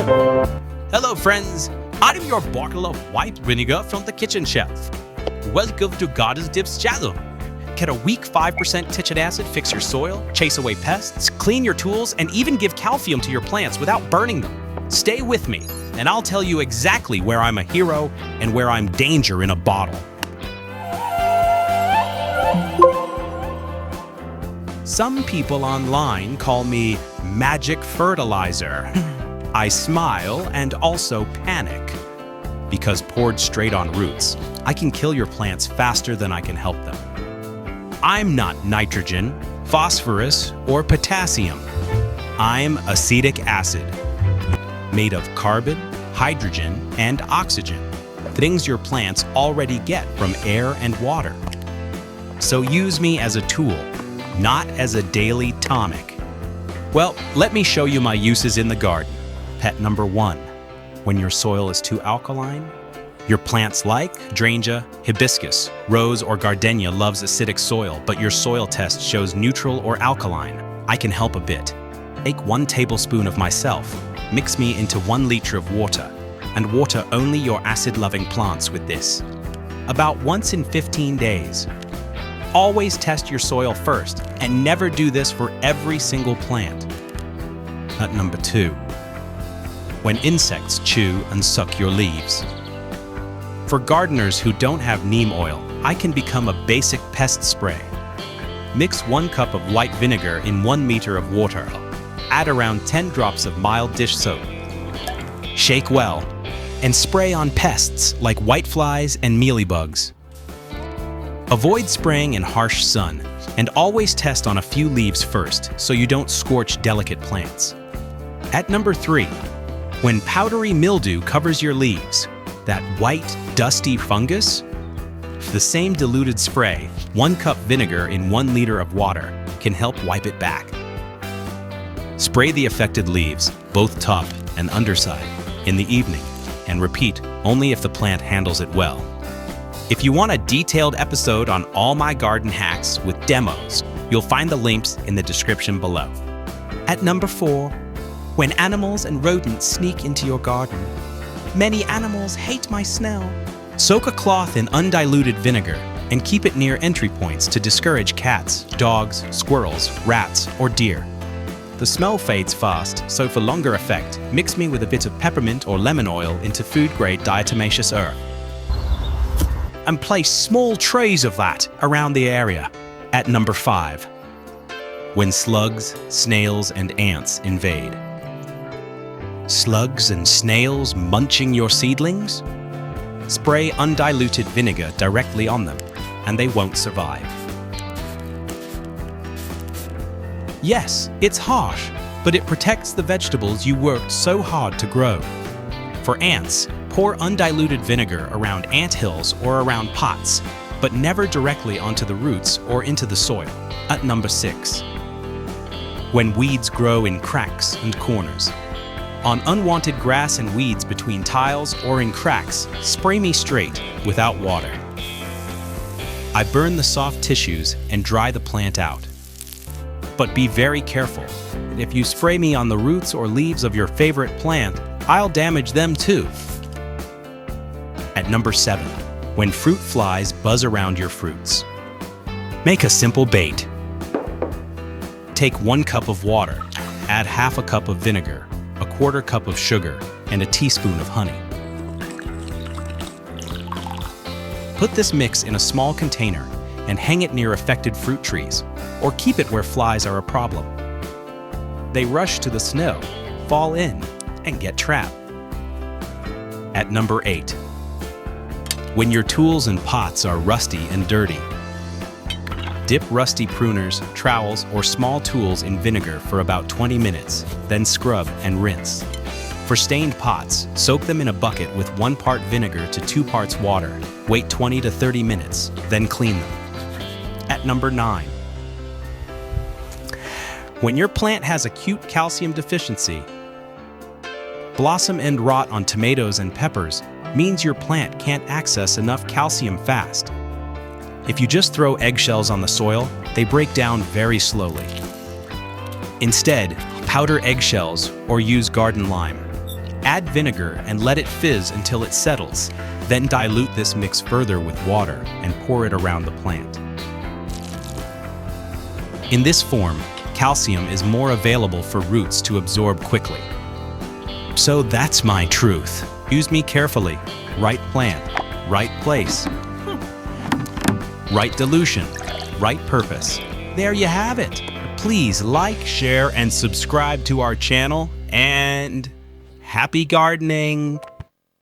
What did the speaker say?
Hello friends, I'm your bottle of white vinegar from the kitchen shelf. Welcome to Garden's Dips channel. Can a weak 5% tichet acid fix your soil, chase away pests, clean your tools, and even give calcium to your plants without burning them? Stay with me, and I'll tell you exactly where I'm a hero and where I'm danger in a bottle. Some people online call me magic fertilizer. I smile and also panic. Because poured straight on roots, I can kill your plants faster than I can help them. I'm not nitrogen, phosphorus, or potassium. I'm acetic acid, made of carbon, hydrogen, and oxygen, things your plants already get from air and water. So use me as a tool, not as a daily tonic. Well, let me show you my uses in the garden. Pet number 1. When your soil is too alkaline, your plants like hydrangea, hibiscus, rose, or gardenia loves acidic soil, but your soil test shows neutral or alkaline. I can help a bit. Take 1 tablespoon of myself, mix me into 1 liter of water, and water only your acid-loving plants with this. About once in 15 days. Always test your soil first, and never do this for every single plant. Nut number 2. When insects chew and suck your leaves. For gardeners who don't have neem oil, I can become a basic pest spray. Mix 1 cup of white vinegar in 1 meter of water. Add around 10 drops of mild dish soap. Shake well, and spray on pests like whiteflies and mealybugs. Avoid spraying in harsh sun, and always test on a few leaves first so you don't scorch delicate plants. At number 3, when powdery mildew covers your leaves, that white, dusty fungus, the same diluted spray, 1 cup vinegar in 1 liter of water, can help wipe it back. Spray the affected leaves, both top and underside, in the evening, and repeat only if the plant handles it well. If you want a detailed episode on all my garden hacks with demos, you'll find the links in the description below. At number 4, when animals and rodents sneak into your garden. Many animals hate my smell. Soak a cloth in undiluted vinegar and keep it near entry points to discourage cats, dogs, squirrels, rats, or deer. The smell fades fast, so for longer effect, mix me with a bit of peppermint or lemon oil into food-grade diatomaceous earth. And place small trays of that around the area. At number 5, when slugs, snails, and ants invade. Slugs and snails munching your seedlings? Spray undiluted vinegar directly on them, and they won't survive. Yes, it's harsh, but it protects the vegetables you worked so hard to grow. For ants, pour undiluted vinegar around ant hills or around pots, but never directly onto the roots or into the soil. At number 6, when weeds grow in cracks and corners. On unwanted grass and weeds between tiles or in cracks, spray me straight, without water. I burn the soft tissues and dry the plant out. But be very careful. If you spray me on the roots or leaves of your favorite plant, I'll damage them too. At number 7, when fruit flies buzz around your fruits. Make a simple bait. Take 1 cup of water, add half a cup of vinegar, a 1/4 cup of sugar, and a teaspoon of honey. Put this mix in a small container and hang it near affected fruit trees, or keep it where flies are a problem. They rush to the snow, fall in, and get trapped. At number 8, when your tools and pots are rusty and dirty. Dip rusty pruners, trowels, or small tools in vinegar for about 20 minutes, then scrub and rinse. For stained pots, soak them in a bucket with 1 part vinegar to 2 parts water. Wait 20 to 30 minutes, then clean them. At number 9, when your plant has acute calcium deficiency, blossom end rot on tomatoes and peppers means your plant can't access enough calcium fast. If you just throw eggshells on the soil, they break down very slowly. Instead, powder eggshells or use garden lime. Add vinegar and let it fizz until it settles. Then dilute this mix further with water and pour it around the plant. In this form, calcium is more available for roots to absorb quickly. So that's my truth. Use me carefully. Right plant, right place. Right dilution, right purpose. There you have it. Please like, share, and subscribe to our channel, and happy gardening!